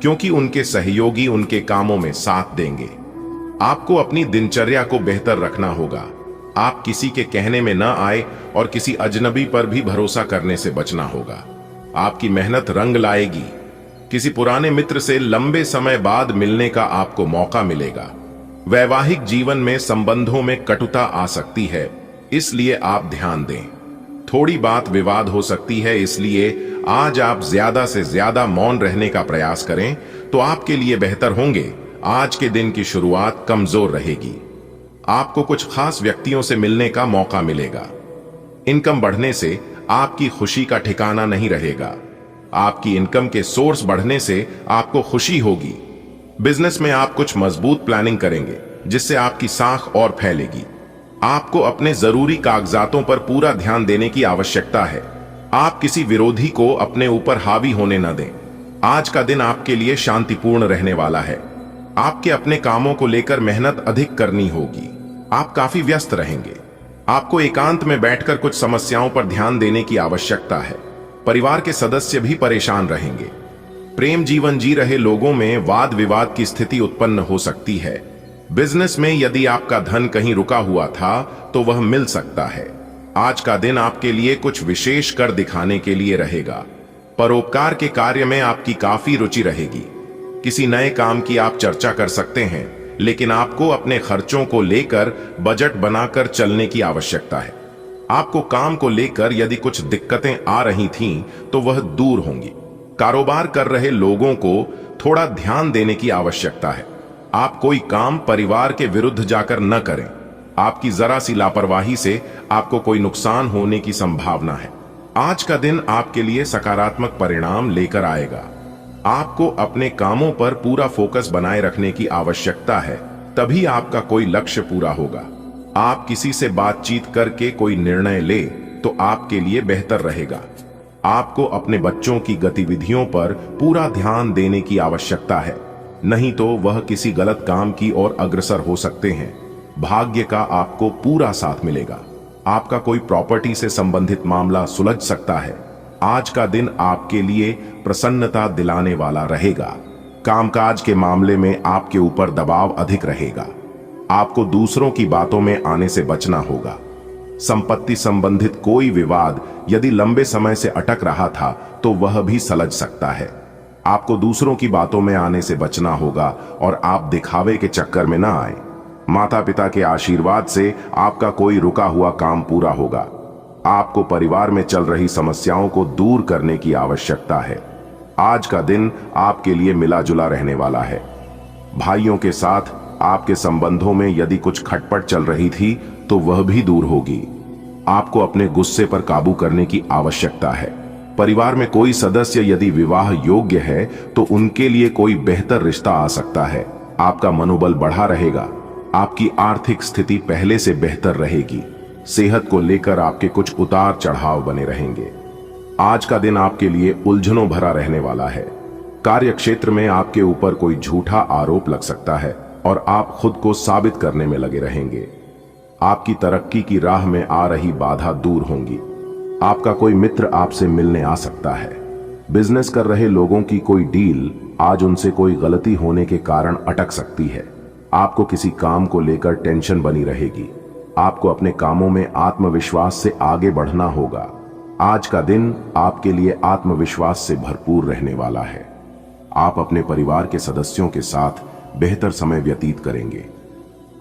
क्योंकि उनके सहयोगी उनके कामों में साथ देंगे। आपको अपनी दिनचर्या को बेहतर रखना होगा। आप किसी के कहने में न आए और किसी अजनबी पर भी भरोसा करने से बचना होगा। आपकी मेहनत रंग लाएगी। किसी पुराने मित्र से लंबे समय बाद मिलने का आपको मौका मिलेगा। वैवाहिक जीवन में संबंधों में कटुता आ सकती है, इसलिए आप ध्यान दें। थोड़ी बात विवाद हो सकती है, इसलिए आज आप ज्यादा से ज्यादा मौन रहने का प्रयास करें तो आपके लिए बेहतर होंगे। आज के दिन की शुरुआत कमजोर रहेगी। आपको कुछ खास व्यक्तियों से मिलने का मौका मिलेगा। इनकम बढ़ने से आपकी खुशी का ठिकाना नहीं रहेगा। आपकी इनकम के सोर्स बढ़ने से आपको खुशी होगी। बिजनेस में आप कुछ मजबूत प्लानिंग करेंगे, जिससे आपकी साख और फैलेगी। आपको अपने जरूरी कागजातों पर पूरा ध्यान देने की आवश्यकता है। आप किसी विरोधी को अपने ऊपर हावी होने न दें। आज का दिन आपके लिए शांतिपूर्ण रहने वाला है। आपके अपने कामों को लेकर मेहनत अधिक करनी होगी। आप काफी व्यस्त रहेंगे। आपको एकांत में बैठकर कुछ समस्याओं पर ध्यान देने की आवश्यकता है। परिवार के सदस्य भी परेशान रहेंगे। प्रेम जीवन जी रहे लोगों में वाद विवाद की स्थिति उत्पन्न हो सकती है। बिजनेस में यदि आपका धन कहीं रुका हुआ था तो वह मिल सकता है। आज का दिन आपके लिए कुछ विशेष कर दिखाने के लिए रहेगा। परोपकार के कार्य में आपकी काफी रुचि रहेगी। किसी नए काम की आप चर्चा कर सकते हैं, लेकिन आपको अपने खर्चों को लेकर बजट बनाकर चलने की आवश्यकता है। आपको काम को लेकर यदि कुछ दिक्कतें आ रही थीं तो वह दूर होंगी। कारोबार कर रहे लोगों को थोड़ा ध्यान देने की आवश्यकता है। आप कोई काम परिवार के विरुद्ध जाकर न करें। आपकी जरा सी लापरवाही से आपको कोई नुकसान होने की संभावना है। आज का दिन आपके लिए सकारात्मक परिणाम लेकर आएगा। आपको अपने कामों पर पूरा फोकस बनाए रखने की आवश्यकता है, तभी आपका कोई लक्ष्य पूरा होगा। आप किसी से बातचीत करके कोई निर्णय ले तो आपके लिए बेहतर रहेगा। आपको अपने बच्चों की गतिविधियों पर पूरा ध्यान देने की आवश्यकता है, नहीं तो वह किसी गलत काम की ओर अग्रसर हो सकते हैं। भाग्य का आपको पूरा साथ मिलेगा। आपका कोई प्रॉपर्टी से संबंधित मामला सुलझ सकता है। आज का दिन आपके लिए प्रसन्नता दिलाने वाला रहेगा। कामकाज के मामले में आपके ऊपर दबाव अधिक रहेगा। आपको दूसरों की बातों में आने से बचना होगा। संपत्ति संबंधित कोई विवाद यदि लंबे समय से अटक रहा था तो वह भी सुलझ सकता है। आपको दूसरों की बातों में आने से बचना होगा और आप दिखावे के चक्कर में ना आए। माता पिता के आशीर्वाद से आपका कोई रुका हुआ काम पूरा होगा। आपको परिवार में चल रही समस्याओं को दूर करने की आवश्यकता है। आज का दिन आपके लिए मिला जुला रहने वाला है। भाइयों के साथ आपके संबंधों में यदि कुछ खटपट चल रही थी तो वह भी दूर होगी। आपको अपने गुस्से पर काबू करने की आवश्यकता है। परिवार में कोई सदस्य यदि विवाह योग्य है तो उनके लिए कोई बेहतर रिश्ता आ सकता है। आपका मनोबल बढ़ा रहेगा। आपकी आर्थिक स्थिति पहले से बेहतर रहेगी। सेहत को लेकर आपके कुछ उतार चढ़ाव बने रहेंगे। आज का दिन आपके लिए उलझनों भरा रहने वाला है। कार्य क्षेत्र में आपके ऊपर कोई झूठा आरोप लग सकता है और आप खुद को साबित करने में लगे रहेंगे। आपकी तरक्की की राह में आ रही बाधा दूर होंगी। आपका कोई मित्र आपसे मिलने आ सकता है। बिजनेस कर रहे लोगों की कोई डील आज उनसे कोई गलती होने के कारण अटक सकती है। आपको किसी काम को लेकर टेंशन बनी रहेगी। आपको अपने कामों में आत्मविश्वास से आगे बढ़ना होगा। आज का दिन आपके लिए आत्मविश्वास से भरपूर रहने वाला है। आप अपने परिवार के सदस्यों के साथ बेहतर समय व्यतीत करेंगे।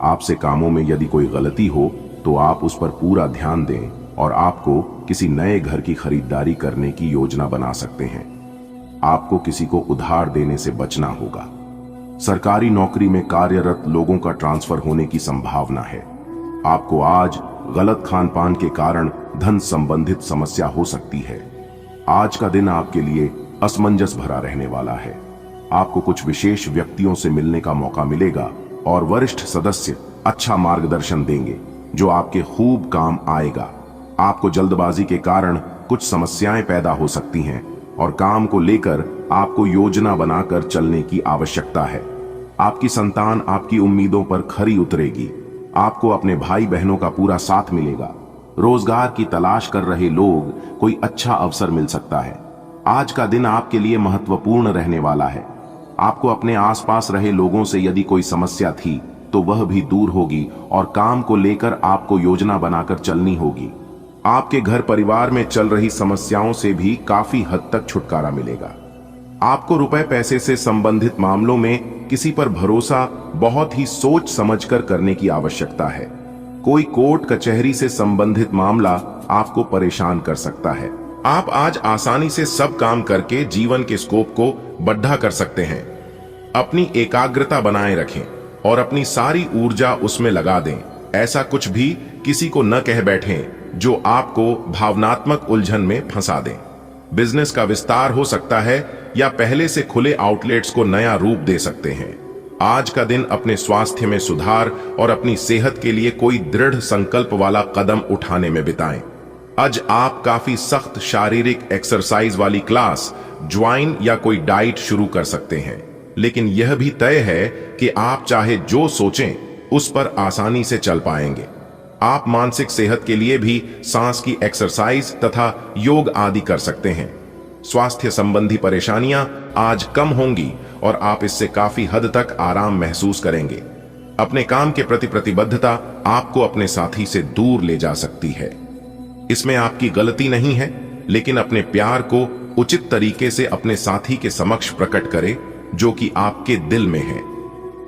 आपसे कामों में यदि कोई गलती हो तो आप उस पर पूरा ध्यान दें और आपको किसी नए घर की खरीदारी करने की योजना बना सकते हैं। आपको किसी को उधार देने से बचना होगा। सरकारी नौकरी में कार्यरत लोगों का ट्रांसफर होने की संभावना है। आपको आज गलत खान पान के कारण धन संबंधित समस्या हो सकती है। आज का दिन आपके लिए असमंजस भरा रहने वाला है। आपको कुछ विशेष व्यक्तियों से मिलने का मौका मिलेगा और वरिष्ठ सदस्य अच्छा मार्गदर्शन देंगे जो आपके खूब काम आएगा। आपको जल्दबाजी के कारण कुछ समस्याएं पैदा हो सकती हैं और काम को लेकर आपको योजना बनाकर चलने की आवश्यकता है। आपकी संतान आपकी उम्मीदों पर खरी उतरेगी। आपको अपने भाई बहनों का पूरा साथ मिलेगा। रोजगार की तलाश कर रहे लोग कोई अच्छा अवसर मिल सकता है। आज का दिन आपके लिए महत्वपूर्ण रहने वाला है। आपको अपने आसपास रहे लोगों से यदि कोई समस्या थी तो वह भी दूर होगी और काम को लेकर आपको योजना बनाकर चलनी होगी। आपके घर परिवार में चल रही समस्याओं से भी काफी हद तक छुटकारा मिलेगा। आपको रुपए पैसे से संबंधित मामलों में किसी पर भरोसा बहुत ही सोच समझकर करने की आवश्यकता है। कोई कोर्ट कचहरी से संबंधित मामला आपको परेशान कर सकता है। आप आज आसानी से सब काम करके जीवन के स्कोप को बढ़ा कर सकते हैं। अपनी एकाग्रता बनाए रखें और अपनी सारी ऊर्जा उसमें लगा दें। ऐसा कुछ भी किसी को न कह बैठें जो आपको भावनात्मक उलझन में फंसा दें। बिजनेस का विस्तार हो सकता है या पहले से खुले आउटलेट्स को नया रूप दे सकते हैं। आज का दिन अपने स्वास्थ्य में सुधार और अपनी सेहत के लिए कोई दृढ़ संकल्प वाला कदम उठाने में बिताएं। आज आप काफी सख्त शारीरिक एक्सरसाइज वाली क्लास ज्वाइन या कोई डाइट शुरू कर सकते हैं, लेकिन यह भी तय है कि आप चाहे जो सोचें उस पर आसानी से चल पाएंगे। आप मानसिक सेहत के लिए भी सांस की एक्सरसाइज तथा योग आदि कर सकते हैं। स्वास्थ्य संबंधी परेशानियां आज कम होंगी और आप इससे काफी हद तक आराम महसूस करेंगे। अपने काम के प्रति प्रतिबद्धता आपको अपने साथी से दूर ले जा सकती है। इसमें आपकी गलती नहीं है, लेकिन अपने प्यार को उचित तरीके से अपने साथी के समक्ष प्रकट करें जो कि आपके दिल में है।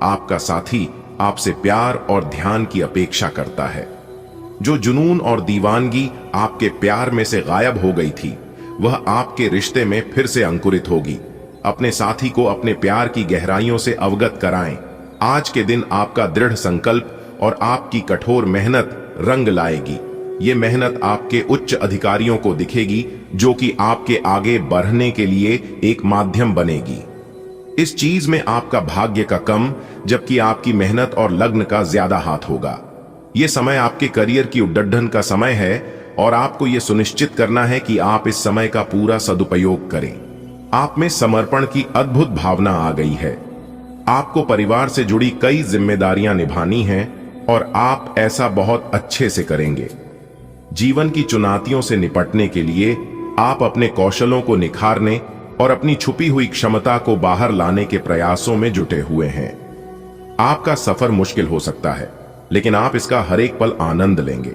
आपका साथी आपसे प्यार और ध्यान की अपेक्षा करता है। जो जुनून और दीवानगी आपके प्यार में से गायब हो गई थी, वह आपके रिश्ते में फिर से अंकुरित होगी। अपने साथी को अपने प्यार की गहराइयों से अवगत कराएं। आज के दिन आपका दृढ़ संकल्प और आपकी कठोर मेहनत रंग लाएगी। ये मेहनत आपके उच्च अधिकारियों को दिखेगी जो कि आपके आगे बढ़ने के लिए एक माध्यम बनेगी। इस चीज में आपका भाग्य का कम जबकि आपकी मेहनत और लग्न का ज्यादा हाथ होगा। यह समय आपके करियर की उद्दंडन का समय है और आपको यह सुनिश्चित करना है कि आप इस समय का पूरा सदुपयोग करें। आप में समर्पण की अद्भुत भावना आ गई है। आपको परिवार से जुड़ी कई जिम्मेदारियां निभानी हैं और आप ऐसा बहुत अच्छे से करेंगे। जीवन की चुनौतियों से निपटने के लिए आप अपने कौशलों को निखारने और अपनी छुपी हुई क्षमता को बाहर लाने के प्रयासों में जुटे हुए हैं। आपका सफर मुश्किल हो सकता है, लेकिन आप इसका हर एक पल आनंद लेंगे।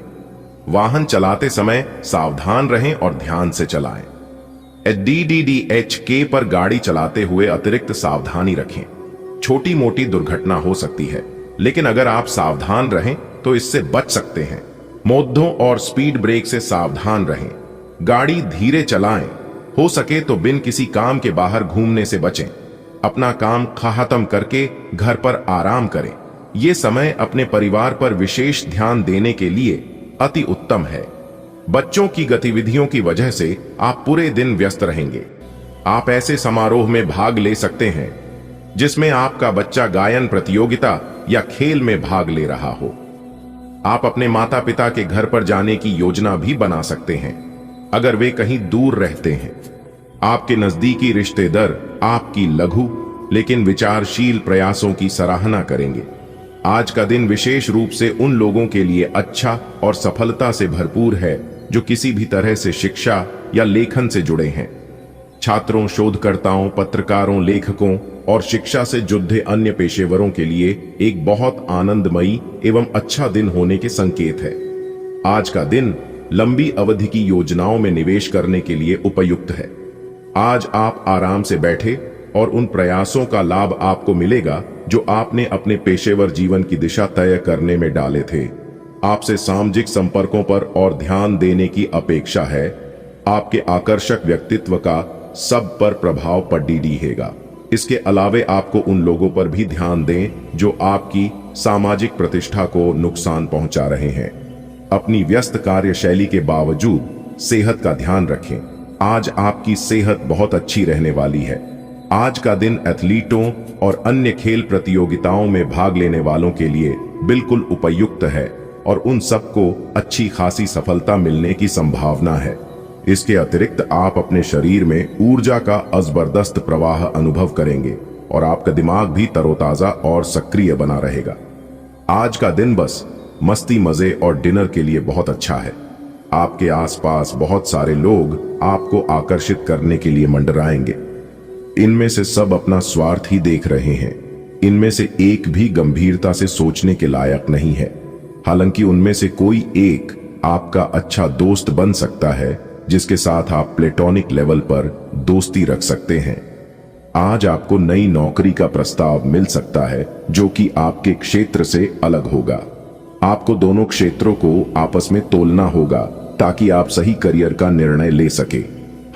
वाहन चलाते समय सावधान रहें और ध्यान से चलाएं। DDDHK पर गाड़ी चलाते हुए अतिरिक्त सावधानी रखें। छोटी मोटी दुर्घटना हो सकती है, लेकिन अगर आप सावधान रहें तो इससे बच सकते हैं। मोद्दों और स्पीड ब्रेक से सावधान रहें। गाड़ी धीरे चलाएं। हो सके तो बिन किसी काम के बाहर घूमने से बचें। अपना काम खत्म करके घर पर आराम करें। यह समय अपने परिवार पर विशेष ध्यान देने के लिए अति उत्तम है। बच्चों की गतिविधियों की वजह से आप पूरे दिन व्यस्त रहेंगे। आप ऐसे समारोह में भाग ले सकते हैं जिसमें आपका बच्चा गायन प्रतियोगिता या खेल में भाग ले रहा हो। आप अपने माता पिता के घर पर जाने की योजना भी बना सकते हैं अगर वे कहीं दूर रहते हैं। आपके नजदीकी रिश्तेदार आपकी लघु लेकिन विचारशील प्रयासों की सराहना करेंगे। आज का दिन विशेष रूप से उन लोगों के लिए अच्छा और सफलता से भरपूर है जो किसी भी तरह से शिक्षा या लेखन से जुड़े हैं। छात्रों, शोधकर्ताओं, पत्रकारों, लेखकों और शिक्षा से जुड़े अन्य पेशेवरों के लिए एक बहुत आनंदमयी एवं अच्छा दिन होने के संकेत है। आज का दिन लंबी अवधि की योजनाओं में निवेश करने के लिए उपयुक्त है। आज आप आराम से बैठे और उन प्रयासों का लाभ आपको मिलेगा जो आपने अपने पेशेवर जीवन की दिशा तय करने में डाले थे। आपसे सामाजिक संपर्कों पर और ध्यान देने की अपेक्षा है। आपके आकर्षक व्यक्तित्व का सब पर प्रभाव पड़ेगा। इसके अलावे आपको उन लोगों पर भी ध्यान दें जो आपकी सामाजिक प्रतिष्ठा को नुकसान पहुंचा रहे हैं। अपनी व्यस्त कार्यशैली के बावजूद सेहत का ध्यान रखें। आज आपकी सेहत बहुत अच्छी रहने वाली है। आज का दिन एथलीटों और अन्य खेल प्रतियोगिताओं में भाग लेने वालों के लिए बिल्कुल उपयुक्त है और उन सबको अच्छी खासी सफलता मिलने की संभावना है। इसके अतिरिक्त आप अपने शरीर में ऊर्जा का जबरदस्त प्रवाह अनुभव करेंगे और आपका दिमाग भी तरोताजा और सक्रिय बना रहेगा। आज का दिन बस मस्ती, मजे और डिनर के लिए बहुत अच्छा है। आपके आसपास बहुत सारे लोग आपको आकर्षित करने के लिए मंडराएंगे। इनमें से सब अपना स्वार्थ ही देख रहे हैं। इनमें से एक भी गंभीरता से सोचने के लायक नहीं है। हालांकि उनमें से कोई एक आपका अच्छा दोस्त बन सकता है जिसके साथ आप प्लेटोनिक लेवल पर दोस्ती रख सकते हैं। आज आपको नई नौकरी का प्रस्ताव मिल सकता है जो कि आपके क्षेत्र से अलग होगा। आपको दोनों क्षेत्रों को आपस में तोलना होगा ताकि आप सही करियर का निर्णय ले सके।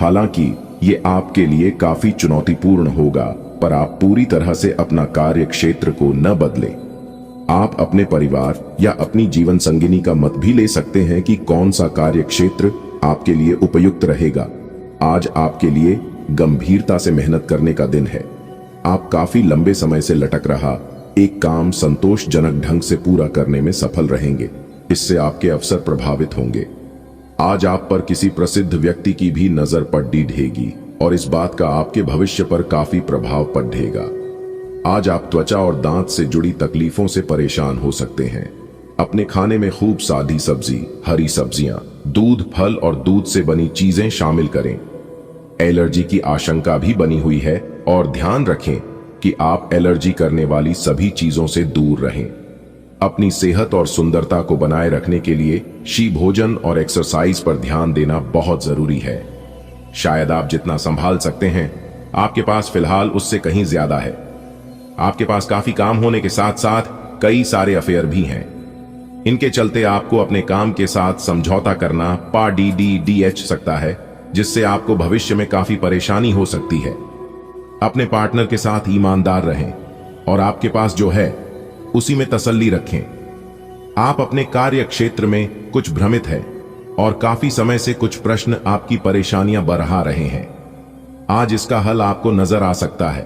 हालांकि ये आपके लिए काफी चुनौतीपूर्ण होगा, पर आप पूरी तरह से अपना कार्य क्षेत्र को न बदलें। आप अपने परिवार या अपनी जीवन संगिनी का मत भी ले सकते हैं कि कौन सा कार्य क्षेत्र आपके लिए उपयुक्त रहेगा। आज आपके लिए गंभीरता से मेहनत करने का दिन है। आप काफी लंबे समय से लटक रहा एक काम संतोषजनक ढंग से पूरा करने में सफल रहेंगे। इससे आपके अवसर प्रभावित होंगे। आज आप पर किसी प्रसिद्ध व्यक्ति की भी नजर पड़ेगी और इस बात का आपके भविष्य पर काफी प्रभाव पड़ेगा। आज आप त्वचा और दांत से जुड़ी तकलीफों से परेशान हो सकते हैं। अपने खाने में खूब सादी सब्जी, हरी सब्जियां, दूध, फल और दूध से बनी चीजें शामिल करें। एलर्जी की आशंका भी बनी हुई है और ध्यान रखें कि आप एलर्जी करने वाली सभी चीजों से दूर रहें। अपनी सेहत और सुंदरता को बनाए रखने के लिए शी भोजन और एक्सरसाइज पर ध्यान देना बहुत जरूरी है। शायद आप जितना संभाल सकते हैं आपके पास फिलहाल उससे कहीं ज्यादा है। आपके पास काफी काम होने के साथ साथ कई सारे अफेयर भी हैं। इनके चलते आपको अपने काम के साथ समझौता करना पड़ सकता है, जिससे आपको भविष्य में काफी परेशानी हो सकती है। अपने पार्टनर के साथ ईमानदार रहें और आपके पास जो है उसी में तसल्ली रखें। आप अपने कार्य क्षेत्र में कुछ भ्रमित हैं और काफी समय से कुछ प्रश्न आपकी परेशानियां बढ़ा रहे हैं। आज इसका हल आपको नजर आ सकता है।